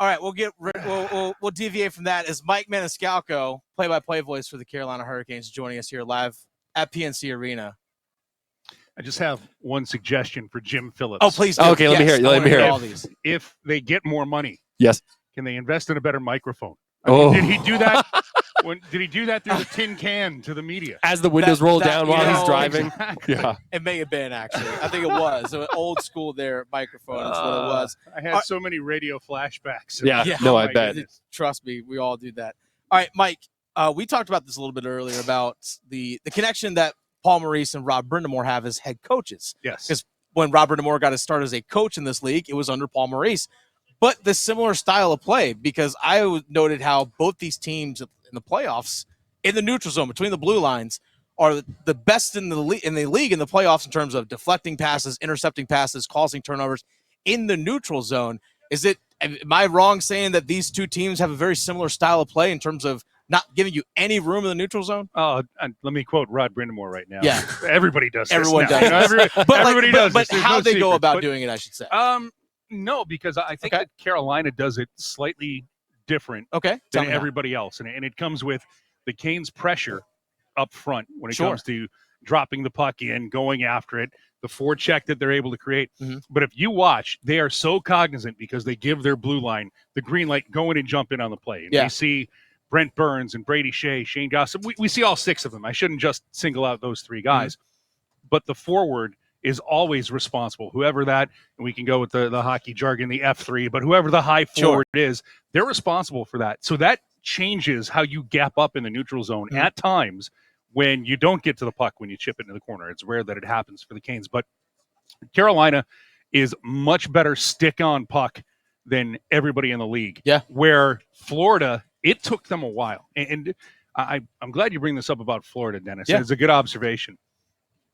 All right, we'll deviate from that as Mike Maniscalco, play-by-play voice for the Carolina Hurricanes, joining us here live at PNC Arena. I just have one suggestion for Jim Phillips. Oh, please do. Okay, let me hear it. Let me hear all these. If they get more money, yes, can they invest in a better microphone? I mean, did he do that? Did he do that through the tin can to the media as the windows roll down while he's driving? Exactly. Yeah, it may have been actually. I think it was an old school there microphone. That's what it was. I had so many radio flashbacks. Yeah. No, I bet. Trust me, we all do that. All right, Mike. We talked about this a little bit earlier about the connection that Paul Maurice and Rob Brindamore have as head coaches. Yes. Because when Rob Brindamore got his start as a coach in this league, it was under Paul Maurice. But the similar style of play, because I noted how both these teams in the playoffs, in the neutral zone, between the blue lines, are the best in the league in the playoffs in terms of deflecting passes, intercepting passes, causing turnovers in the neutral zone. Am I wrong saying that these two teams have a very similar style of play in terms of not giving you any room in the neutral zone? Oh, let me quote Rod Brindamore right now. Yeah. Everybody does this. Everyone now. does. Everybody does this. But how they go about doing it, I should say. No, because I think that Carolina does it slightly different than everybody else. And it comes with the Canes' pressure up front when it comes to dropping the puck in, going after it, the forecheck that they're able to create. Mm-hmm. But if you watch, they are so cognizant because they give their blue line the green light, go in and jump in on the play. And we see Brent Burns and Brady Shea, Shane Gossip. We see all six of them. I shouldn't just single out those three guys. Mm-hmm. But the forward is always responsible. Whoever that, and we can go with the hockey jargon, the F3, but whoever the high forward is, they're responsible for that. So that changes how you gap up in the neutral zone at times when you don't get to the puck when you chip it into the corner. It's rare that it happens for the Canes. But Carolina is much better stick-on puck than everybody in the league. Yeah. Where Florida, it took them a while. And I'm glad you bring this up about Florida, Dennis. Yeah. It's a good observation.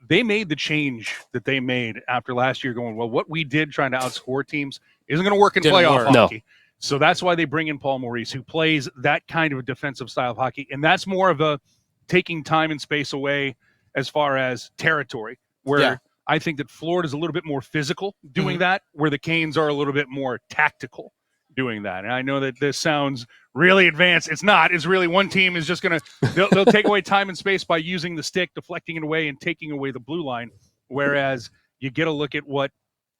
They made the change that they made after last year going, well, what we did trying to outscore teams isn't going to work in playoff hockey. No. So that's why they bring in Paul Maurice, who plays that kind of a defensive style of hockey. And that's more of a taking time and space away as far as territory, where I think that Florida's a little bit more physical doing that, where the Canes are a little bit more tactical doing that. And I know that this sounds really advanced. It's not. It's really one team is just going to – they'll take away time and space by using the stick, deflecting it away, and taking away the blue line, whereas you get a look at what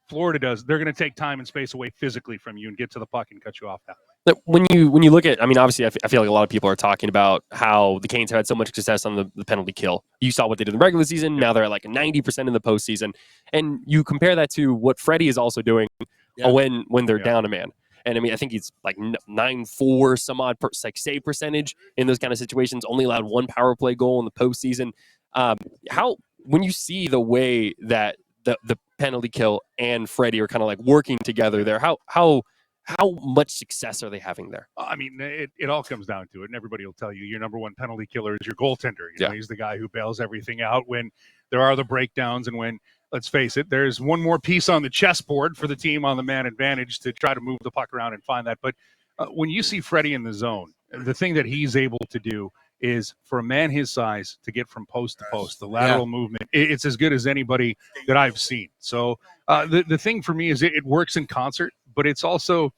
Florida does. They're going to take time and space away physically from you and get to the puck and cut you off that way. When you look at – I mean, obviously, I feel like a lot of people are talking about how the Canes have had so much success on the penalty kill. You saw what they did in the regular season. Now they're at like 90% in the postseason. And you compare that to what Freddie is also doing when they're down a man. And I mean, I think he's like 9.4 some odd save percentage in those kind of situations. Only allowed one power play goal in the postseason. When you see the way that the penalty kill and Freddie are kind of like working together there, how much success are they having there? I mean, it all comes down to it, and everybody will tell you your number one penalty killer is your goaltender. You know, he's the guy who bails everything out when there are the breakdowns and when. Let's face it, there's one more piece on the chessboard for the team on the man advantage to try to move the puck around and find that. But when you see Freddie in the zone, the thing that he's able to do is for a man his size to get from post to post, the lateral movement, it's as good as anybody that I've seen. So the thing for me is it works in concert, but it's also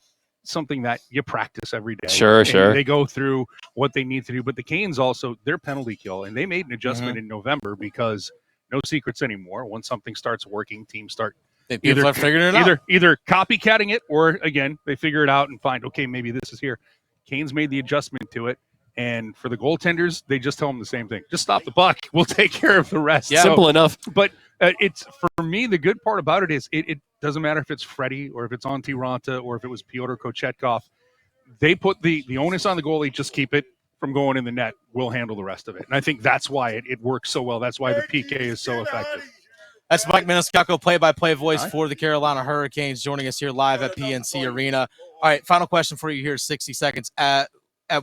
something that you practice every day. Sure. They go through what they need to do. But the Canes also, their penalty kill, and they made an adjustment in November because – no secrets anymore. Once something starts working, teams start either copycatting it or, again, they figure it out and find, okay, maybe this is here. Canes made the adjustment to it. And for the goaltenders, they just tell them the same thing. Just stop the puck. We'll take care of the rest. Yeah. Simple enough. But it's for me, the good part about it is it doesn't matter if it's Freddie or if it's Antti Ranta or if it was Pyotr Kochetkov. They put the onus on the goalie, just keep it from going in the net. We'll handle the rest of it. And I think that's why it works so well. That's why the PK is so effective. That's Mike Maniscalco, play-by-play voice for the Carolina Hurricanes, joining us here live at PNC Arena. All right, final question for you here, 60 seconds. At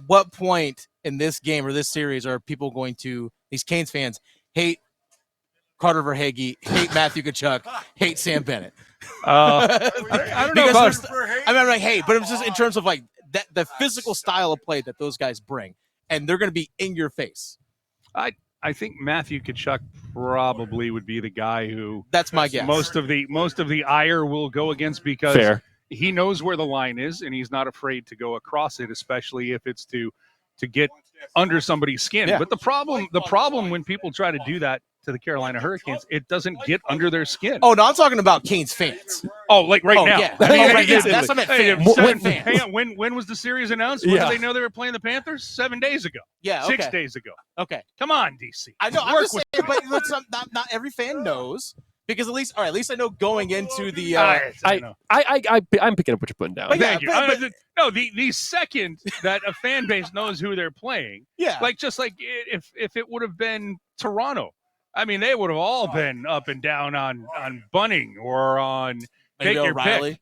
what point in this game or this series are people going to, these Canes fans, hate Carter Verhaeghe, hate Matthew Tkachuk, hate Sam Bennett? I don't know about I mean, like, hey, but it was just in terms of like the physical style of play that those guys bring. And they're going to be in your face. I think Matthew Tkachuk probably would be the guy who that's my guess. Most of the ire will go against because he knows where the line is, and he's not afraid to go across it, especially if it's to get under somebody's skin. Yeah. But the problem when people try to do that to the Carolina Hurricanes, it doesn't get under their skin. Oh, no, I'm talking about Canes fans. Oh, like right now. Yeah. I mean, Right now. That's what I meant. Fans. Hang on. When was the series announced? When Yeah. did they know they were playing the Panthers? 7 days ago. Yeah, okay. 6 days ago. Okay. Come on, DC. I know. I'm just saying, but not every fan knows. Because at least I know going into the. I'm picking up what you're putting down. Thank you. No, the second that a fan base knows who they're playing, yeah, just like if it would have been Toronto, I mean, they would have all been up and down on Bunning or on maybe O'Reilly.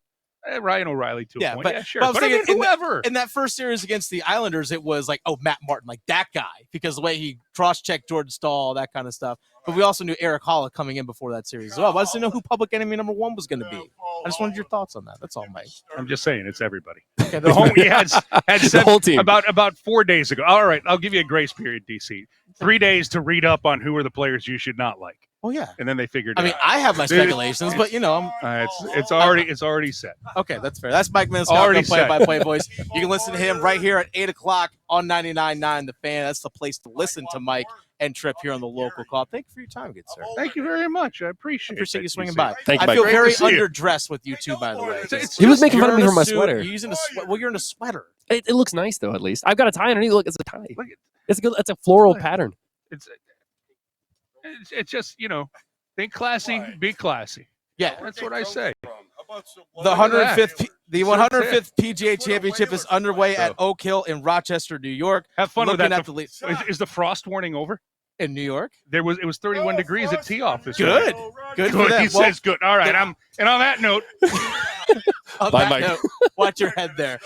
Ryan O'Reilly too. Yeah, but sure. But I mean, whoever in that first series against the Islanders, it was like, Matt Martin, like that guy, because the way he cross-checked Jordan Stahl, that kind of stuff. But we also knew Eric Holla coming in before that series as well. But I just didn't know who public enemy number 1 was going to be. I just wanted your thoughts on that. That's all, Mike. I'm just saying, it's everybody. Okay, the whole he had said the whole team about 4 days ago. All right, I'll give you a grace period, DC. 3 days to read up on who are the players you should not like. Oh yeah, and then they figured. I mean, I have my speculations, but it's already set. Okay, that's fair. That's Mike Maniscalco, play-by-play voice. You can listen to him right here at 8:00 on 99.9 The Fan. That's the place to listen to Mike and Trip here on the local call. Thank you for your time, good sir. Thank you very much. I appreciate you swinging DC. by. Thank you, I feel Mike. very underdressed with you two, by the way. He was making fun of me for my sweater. You're using you're in a sweater. It looks nice though. At least I've got a tie underneath. Look, it's a tie. It's good. It's a floral pattern. It's just think classy, be classy. Yeah, that's what I say. The 105th PGA Championship is underway at Oak Hill in Rochester, New York. Have fun with that. Is the frost warning over? In New York, it was 31 degrees at tee off this good. morning. Good for them. He says good. All right, and on that note, Bye, Mike. Watch your head there.